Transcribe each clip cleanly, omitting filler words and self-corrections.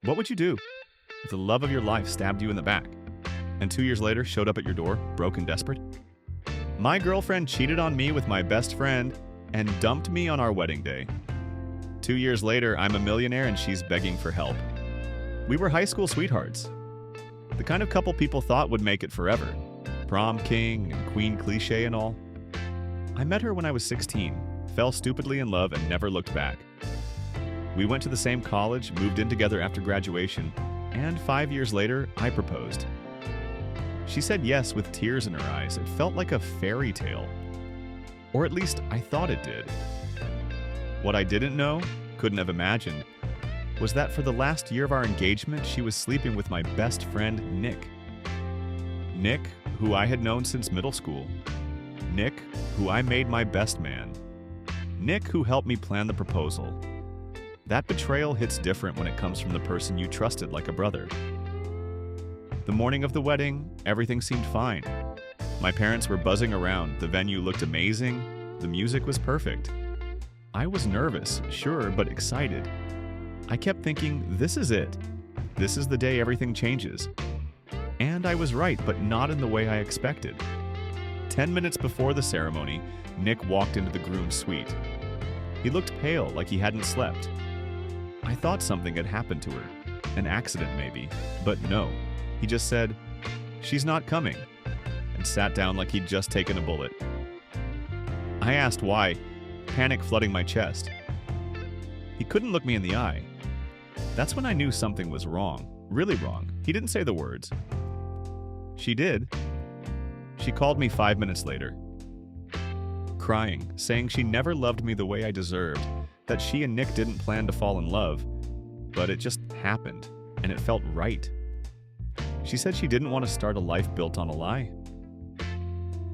What would you do if the love of your life stabbed you in the back and 2 years later showed up at your door, broke and desperate? My girlfriend cheated on me with my best friend and dumped me on our wedding day. 2 years later, I'm a millionaire and she's begging for help. We were high school sweethearts, the kind of couple people thought would make it forever. Prom king and queen cliche and all. I met her when I was 16, fell stupidly in love and never looked back. We went to the same college, moved in together after graduation, and 5 years later, I proposed. She said yes with tears in her eyes. It felt like a fairy tale. Or at least I thought it did. What I didn't know, couldn't have imagined, was that for the last year of our engagement, she was sleeping with my best friend, Nick. Nick, who I had known since middle school. Nick, who I made my best man. Nick, who helped me plan the proposal. That betrayal hits different when it comes from the person you trusted like a brother. The morning of the wedding, everything seemed fine. My parents were buzzing around, the venue looked amazing, the music was perfect. I was nervous, sure, but excited. I kept thinking, this is it. This is the day everything changes. And I was right, but not in the way I expected. 10 minutes before the ceremony, Nick walked into the groom's suite. He looked pale, like he hadn't slept. I thought something had happened to her. An accident, maybe. But no. He just said, "She's not coming," and sat down like he'd just taken a bullet. I asked why, panic flooding my chest. He couldn't look me in the eye. That's when I knew something was wrong. Really wrong. He didn't say the words. She did. She called me 5 minutes later, crying, saying she never loved me the way I deserved, that she and Nick didn't plan to fall in love, but it just happened, and it felt right. She said she didn't want to start a life built on a lie.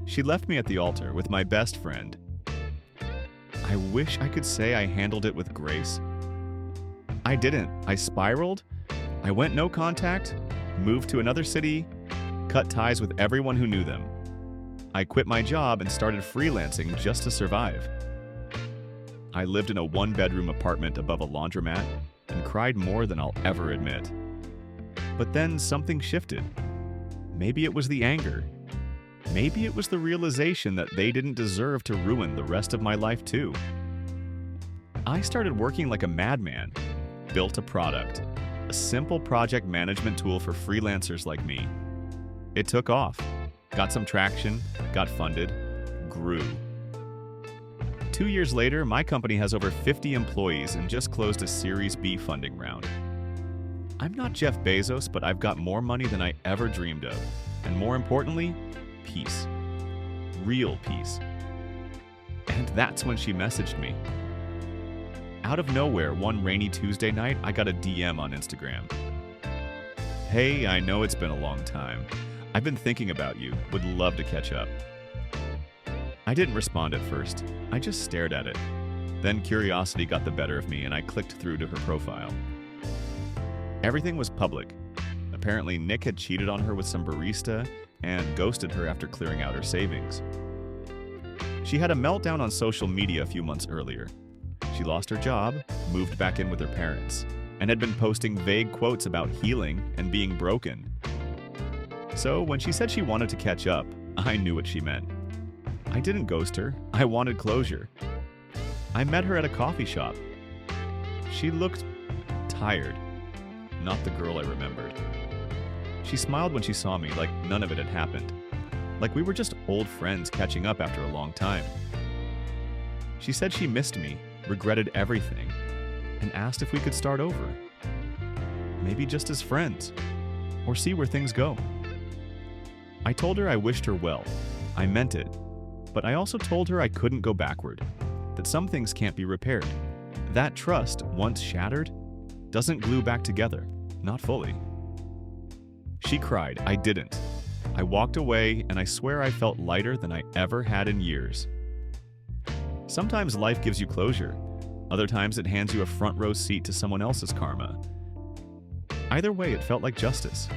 She left me at the altar with my best friend. I wish I could say I handled it with grace. I didn't. I spiraled. I went no contact, moved to another city, cut ties with everyone who knew them. I quit my job and started freelancing just to survive. I lived in a one-bedroom apartment above a laundromat and cried more than I'll ever admit. But then something shifted. Maybe it was the anger. Maybe it was the realization that they didn't deserve to ruin the rest of my life too. I started working like a madman, built a product, a simple project management tool for freelancers like me. It took off, got some traction, got funded, grew. 2 years later, my company has over 50 employees and just closed a Series B funding round. I'm not Jeff Bezos, but I've got more money than I ever dreamed of. And more importantly, peace. Real peace. And that's when she messaged me. Out of nowhere, one rainy Tuesday night, I got a DM on Instagram. "Hey, I know it's been a long time. I've been thinking about you. Would love to catch up." I didn't respond at first. I just stared at it. Then curiosity got the better of me and I clicked through to her profile. Everything was public. Apparently, Nick had cheated on her with some barista and ghosted her after clearing out her savings. She had a meltdown on social media a few months earlier. She lost her job, moved back in with her parents, and had been posting vague quotes about healing and being broken. So when she said she wanted to catch up, I knew what she meant. I didn't ghost her. I wanted closure. I met her at a coffee shop. She looked tired, not the girl I remembered. She smiled when she saw me like none of it had happened, like we were just old friends catching up after a long time. She said she missed me, regretted everything, and asked if we could start over. Maybe just as friends, or see where things go. I told her I wished her well. I meant it. But I also told her I couldn't go backward, that some things can't be repaired. That trust, once shattered, doesn't glue back together, not fully. She cried, I didn't. I walked away, and I swear I felt lighter than I ever had in years. Sometimes life gives you closure. Other times it hands you a front row seat to someone else's karma. Either way, it felt like justice.